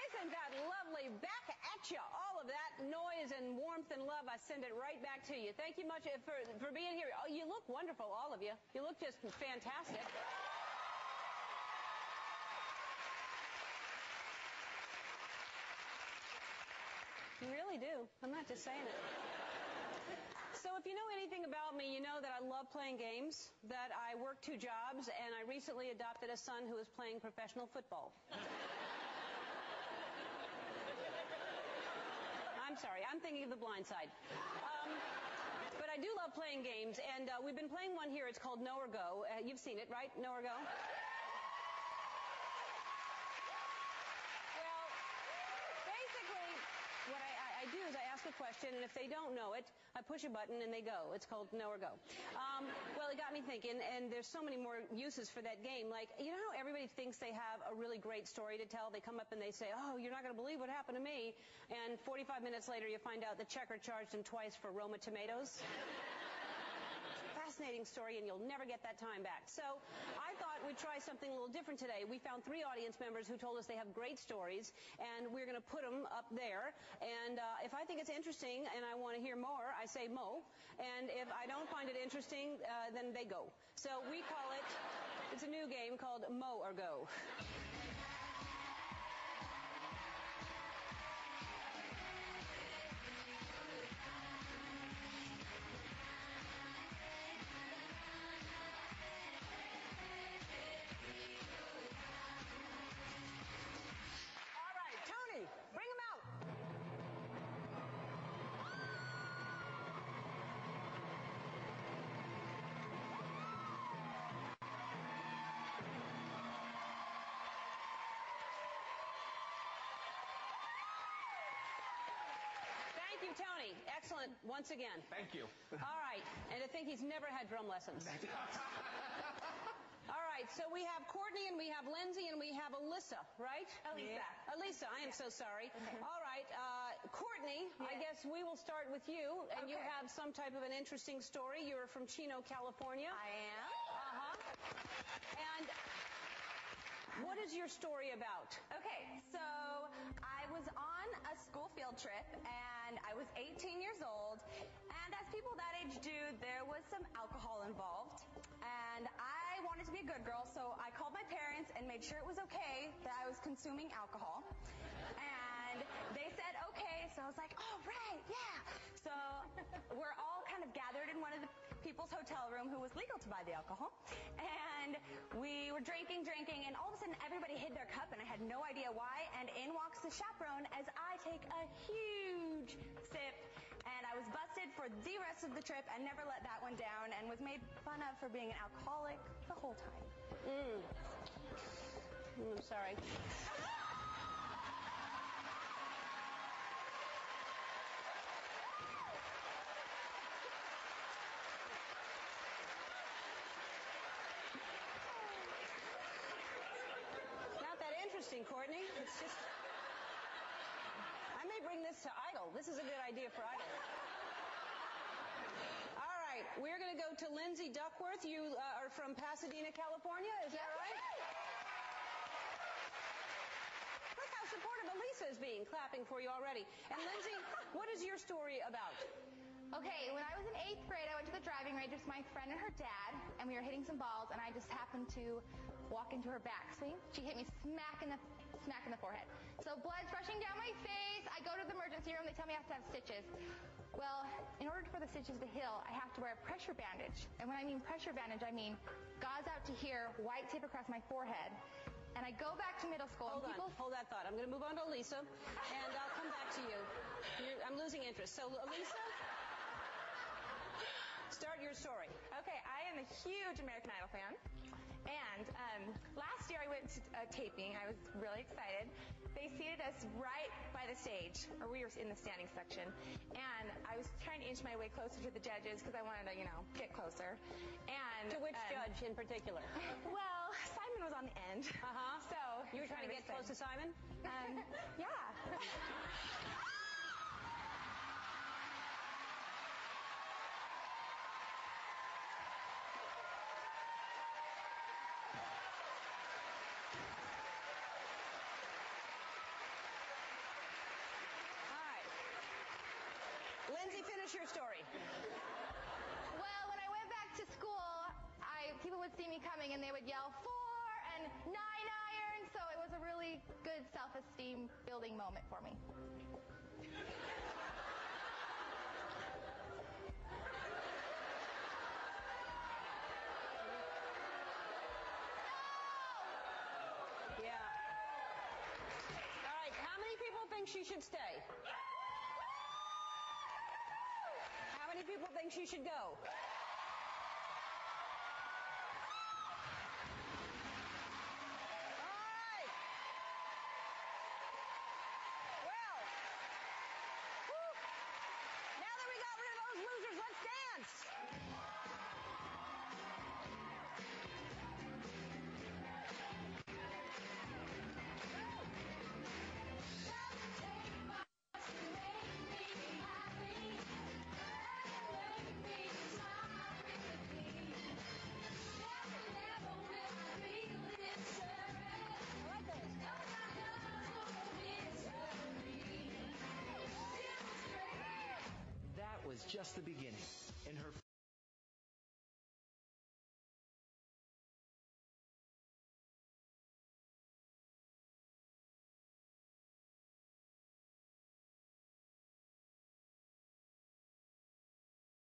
Isn't that lovely? Back at you. All of that noise and warmth and love, I send it right back to you. Thank you much for being here. Oh, you look wonderful, all of you. You look just fantastic. You really do. I'm not just saying it. So if you know anything about me, you know that I love playing games, that I work 2 jobs, and I recently adopted a son who is playing professional football. I'm sorry, I'm thinking of The Blind Side. But I do love playing games, and we've been playing one here. It's called Know or Go. You've seen it, right? Know or Go? Well, basically, what I do is I ask a question, and if they don't know it, I push a button and they go. It's called Know or Go. Well, it got me thinking, and there's so many more uses for that game. Like, you know how everybody thinks they have a really great story to tell? They come up and they say, oh, you're not going to believe what happened to me. And 45 minutes later, you find out the checker charged him twice for Roma tomatoes. Fascinating story, and you'll never get that time back. So I thought we'd try something a little different today. We found 3 audience members who told us they have great stories, and we're going to put them up there. And if I think it's interesting and I want to hear more, I say Mo. And if I don't find it interesting, then they go. So we call it, it's a new game called Mo or Go. Bring him out. Thank you, Tony. Excellent once again. Thank you. All right. And to think he's never had drum lessons. All right, so we have Courtney, and we have Lindsay, and we have Alyssa, right? Elisa. Yeah. Elisa, I am so sorry. Okay. All right, Courtney, Yeah. I guess we will start with you, and you Okay. have some type of an interesting story. You're from Chino, California. I am. Uh-huh. And what is your story about? Okay, so I was on a school field trip, and I was 18 years old, and as people that age do, there was some alcohol involved, and I wanted to be a good girl, so I called my parents and made sure it was okay that I was consuming alcohol, and they said okay, so I was like, oh, right, yeah. So we're all kind of gathered in one of the people's hotel room who was legal to buy the alcohol, and we were drinking, and all of a sudden everybody hid their cup, and I had no idea why, and in walks the chaperone as I take a huge sip, and I was busted for the rest of the trip and never let that one down, and was made fun of for being an alcoholic the whole time. I'm sorry. Interesting, Courtney. It's just, I may bring this to Idol. This is a good idea for Idol. All right, we're going to go to Lindsay Duckworth. You are from Pasadena, California. Is that right? Look how supportive Elisa is being, clapping for you already. And Lindsay, what is your story about? Okay, when I was in 8th grade, I went to the driving range with my friend and her dad, and we were hitting some balls, and I just happened to walk into her backswing. She hit me smack in the forehead. So blood's rushing down my face. I go to the emergency room. They tell me I have to have stitches. Well, in order for the stitches to heal, I have to wear a pressure bandage. And when I mean pressure bandage, I mean gauze out to here, white tape across my forehead. And I go back to middle school. Hold that thought. I'm going to move on to Elisa, and I'll come back to you. I'm losing interest. So, Elisa, start your story. Okay, I am a huge American Idol fan. And last year I went to taping. I was really excited. They seated us right by the stage, or we were in the standing section. And I was trying to inch my way closer to the judges because I wanted to, get closer. And to which judge in particular? Well, Simon was on the end. Uh-huh. So you were trying to get close to Simon? Yeah. Lindsay, finish your story. Well, when I went back to school, people would see me coming and they would yell 4 and 9 iron, so it was a really good self-esteem building moment for me. Yeah. All right, how many people think she should stay? How many people think she should go? That was just the beginning. In her